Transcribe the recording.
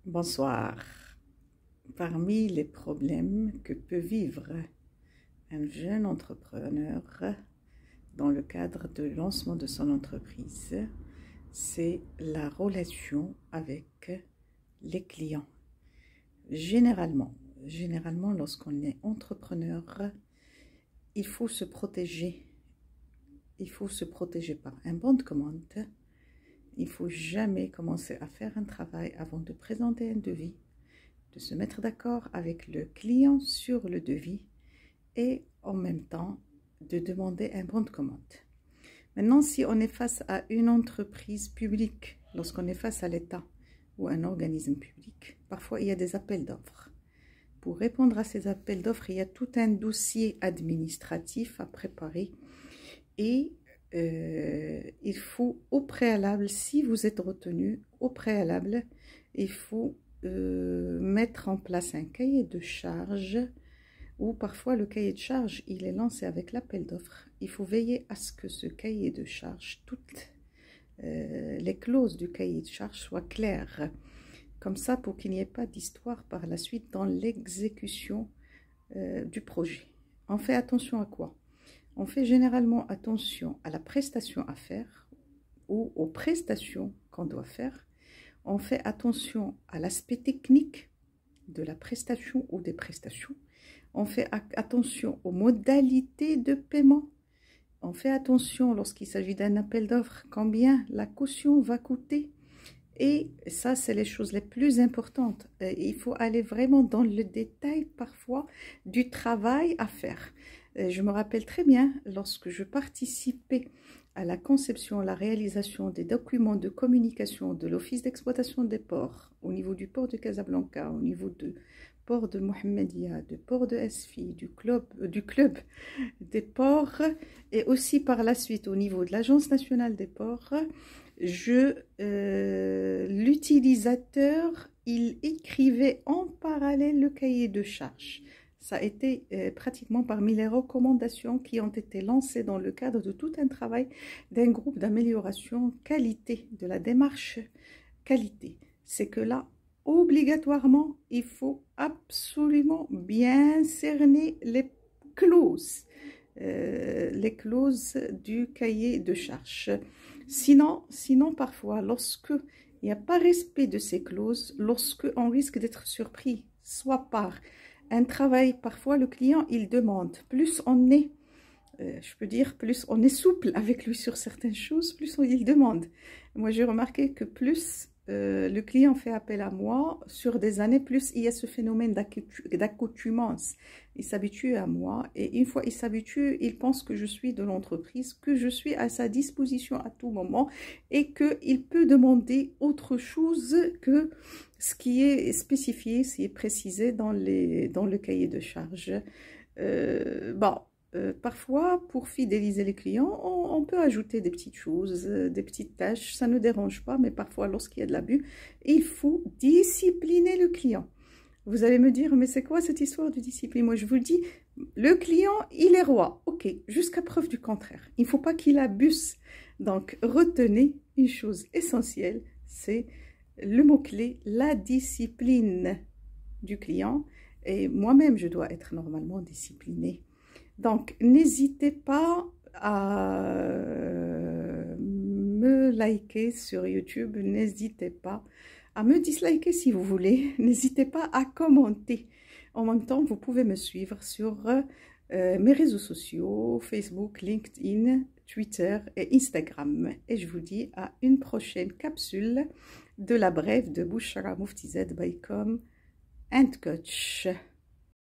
Bonsoir. Parmi les problèmes que peut vivre un jeune entrepreneur dans le cadre de lancement de son entreprise, c'est la relation avec les clients. Généralement, lorsqu'on est entrepreneur, il faut se protéger. Il faut se protéger par un bon de commande. Il ne faut jamais commencer à faire un travail avant de présenter un devis, de se mettre d'accord avec le client sur le devis et en même temps de demander un bon de commande. Maintenant, si on est face à une entreprise publique, lorsqu'on est face à l'État ou un organisme public, parfois il y a des appels d'offres. Pour répondre à ces appels d'offres, il y a tout un dossier administratif à préparer et il faut au préalable, si vous êtes retenu, au préalable, il faut mettre en place un cahier de charges ou parfois le cahier de charges, il est lancé avec l'appel d'offres. Il faut veiller à ce que ce cahier de charges, toutes les clauses du cahier de charges soient claires. Comme ça, pour qu'il n'y ait pas d'histoire par la suite dans l'exécution du projet. On fait attention à quoi? On fait généralement attention à la prestation à faire ou aux prestations qu'on doit faire. On fait attention à l'aspect technique de la prestation ou des prestations. On fait attention aux modalités de paiement. On fait attention lorsqu'il s'agit d'un appel d'offres, combien la caution va coûter. Et ça, c'est les choses les plus importantes. Il faut aller vraiment dans le détail parfois du travail à faire. Je me rappelle très bien, lorsque je participais à la conception, à la réalisation des documents de communication de l'Office d'exploitation des ports, au niveau du port de Casablanca, au niveau du port de Mohammedia, du port de Esfi, du club des ports, et aussi par la suite au niveau de l'Agence nationale des ports, l'utilisateur, il écrivait en parallèle le cahier de charges. Ça a été pratiquement parmi les recommandations qui ont été lancées dans le cadre de tout un travail d'un groupe d'amélioration qualité, de la démarche qualité. C'est que là, obligatoirement, il faut absolument bien cerner les clauses du cahier de charges. Sinon, parfois, lorsque il n'y a pas respect de ces clauses, lorsque on risque d'être surpris, soit par un travail, parfois le client, il demande, plus on est, je peux dire, plus on est souple avec lui sur certaines choses, plus il demande. Moi, j'ai remarqué que plus le client fait appel à moi, sur des années, plus il y a ce phénomène d'accoutumance. Il s'habitue à moi et une fois il s'habitue, il pense que je suis de l'entreprise, que je suis à sa disposition à tout moment et qu'il peut demander autre chose que ce qui est spécifié, ce qui est précisé dans le cahier de charges. Parfois, pour fidéliser les clients, on peut ajouter des petites choses, des petites tâches, ça ne dérange pas, mais parfois, lorsqu'il y a de l'abus, il faut discipliner le client. Vous allez me dire, mais c'est quoi cette histoire de discipline? Moi, je vous le dis, le client, il est roi. Ok, jusqu'à preuve du contraire. Il ne faut pas qu'il abuse. Donc, retenez une chose essentielle, c'est le mot-clé, la discipline du client. Et moi-même, je dois être normalement disciplinée. Donc, n'hésitez pas à me liker sur YouTube, n'hésitez pas à me disliker si vous voulez, n'hésitez pas à commenter. En même temps, vous pouvez me suivre sur mes réseaux sociaux, Facebook, LinkedIn, Twitter et Instagram. Et je vous dis à une prochaine capsule de la brève de Bouchra Moufti Z by Com and Coach.